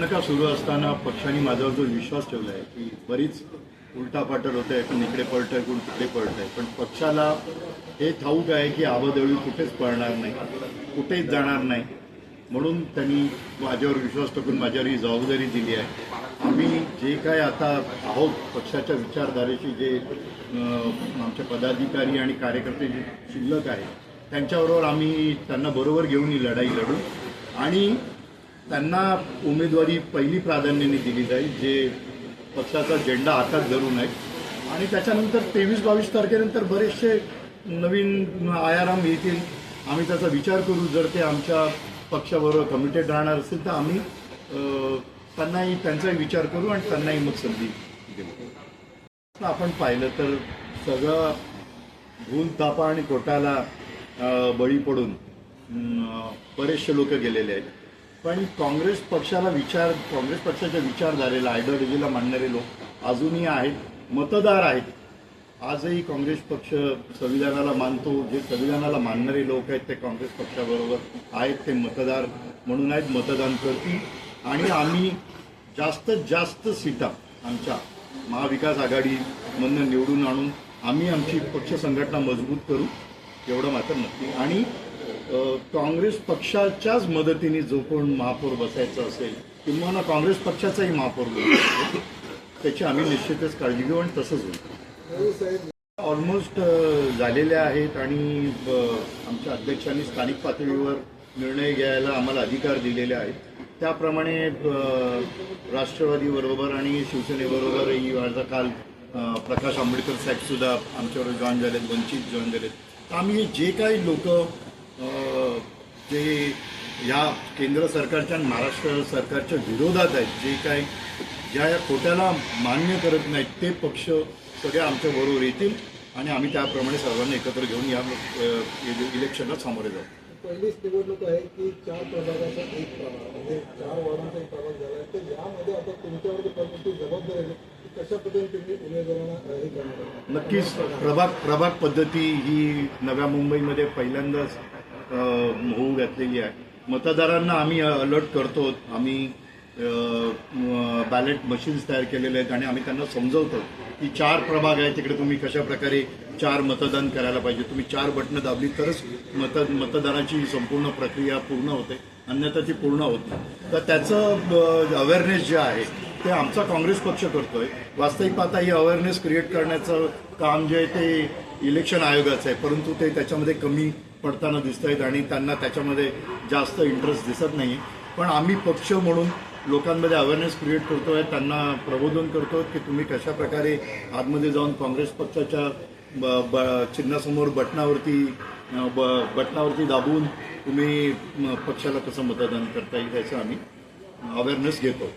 निवडणुका सुरू असताना पक्षाने माझ्यावर जो विश्वास ठेवला आहे की बरीच उलटापालट होत आहे, कोण इकडे पळतंय कोण तिकडे पळतंय, पण पक्षाला हे ठाऊक आहे की आबदळी कुठेच पळणार नाही, कुठेच जाणार नाही. म्हणून त्यांनी माझ्यावर विश्वास टाकून माझ्यावर ही जबाबदारी दिली आहे. आम्ही जे काय आता आहोत पक्षाच्या विचारधारेशी जे आमचे पदाधिकारी आणि कार्यकर्ते जे शिल्लक आहे त्यांच्याबरोबर आम्ही त्यांना बरोबर घेऊन ही लढाई लढू आणि त्यांना उमेदवारी पहिली प्राधान्याने दिली जाईल जे पक्षाचा झेंडा हातात धरून आहे. आणि त्याच्यानंतर 23-22 तारखेनंतर बरेचसे नवीन आयाराम येतील. आम्ही त्याचा विचार करू. जर ते आमच्या पक्षाबरोबर कमिटेड राहणार असेल तर आम्ही त्यांनाही त्यांचाही विचार करू आणि त्यांनाही मग संधी देऊ. आपण पाहिलं तर सगळं भूल तापा आणि कोटाला बळी पडून बरेचसे लोक गेलेले आहेत. पण काँग्रेस पक्षाच्या विचारधारेला आयडिओलॉजीला मानणारे लोक अजूनही आहेत, मतदार आहेत. आजही काँग्रेस पक्ष संविधानाला मानतो. जे संविधानाला मानणारे लोक आहेत ते काँग्रेस पक्षाबरोबर आहेत, ते मतदार म्हणून आहेत, मतदान करतील. आणि आम्ही जास्तीत जास्त सीटा आमच्या महाविकास आघाडीमधून निवडून आणून आम्ही आमची पक्ष संघटना मजबूत करू, एवढं मात्र नक्की. आणि काँग्रेस पक्षाच्याच मदतीने जो कोण महापौर बसायचं असेल किंवा काँग्रेस पक्षाचाही महापौर बसायचा त्याची आम्ही निश्चितच काळजी घेऊ आणि तसंच होईल. ऑलमोस्ट झालेल्या आहेत आणि आमच्या अध्यक्षांनी स्थानिक पातळीवर निर्णय घ्यायला आम्हाला अधिकार दिलेले आहेत. त्याप्रमाणे राष्ट्रवादीबरोबर आणि शिवसेनेबरोबरही माझा काल प्रकाश आंबेडकर साहेबसुद्धा आमच्याबरोबर जॉईन झालेत, वंचित जॉईन झालेत. तर आम्ही जे काही लोक जे या केंद्र सरकारच्या आणि महाराष्ट्र सरकारच्या विरोधात आहेत, जे काय ज्या खोट्याला मान्य करत नाहीत ते पक्ष सगळे आमच्या बरोबर येतील आणि आम्ही त्याप्रमाणे सर्वांना एकत्र घेऊन या इलेक्शनला सामोरे जाऊ. पहिलीच निवडणूक आहे की 4 प्रभागाचा एक प्रभाग म्हणजे 4 वॉर्डांचा एक प्रभाग झाला आहे. तर यामध्ये आता तुमच्यावरती कोणती जबाबदारी आहे की कशा पद्धतीने तुम्ही उमेदवारांना हे करणार? नक्कीच प्रभाग पद्धती ही नव्या मुंबईमध्ये पहिल्यांदाच होऊ घातलेली आहे. मतदारांना आम्ही अलर्ट करतो. आम्ही बॅलेट मशीन्स तयार केलेले आहेत आणि आम्ही त्यांना समजवतो की 4 प्रभाग आहे, तिकडे तुम्ही कशा प्रकारे 4 मतदान करायला पाहिजे. तुम्ही 4 बटणं दाबली तरच मतदानाची संपूर्ण प्रक्रिया पूर्ण होते, अन्यथा ती पूर्ण होत नाही. तर त्याचं अवेअरनेस जे आहे ते आमचा काँग्रेस पक्ष करतोय. वास्तविक पाहता ही अवेअरनेस क्रिएट करण्याचं काम जे आहे ते इलेक्शन आयोगाचं आहे, परंतु ते त्याच्यामध्ये कमी पडताना दिसत आहेत आणि त्यांना त्याच्यामध्ये जास्त इंटरेस्ट दिसत नाही. पण आम्ही पक्ष म्हणून लोकांमध्ये अवेअरनेस क्रिएट करतोय, त्यांना प्रबोधन करतो की तुम्ही कशा प्रकारे आतमध्ये जाऊन काँग्रेस पक्षाच्या चिन्हासमोर बटनावरती दाबून तुम्ही पक्षाला कसं मतदान करता येईल याचं आम्ही अवेअरनेस घेतो.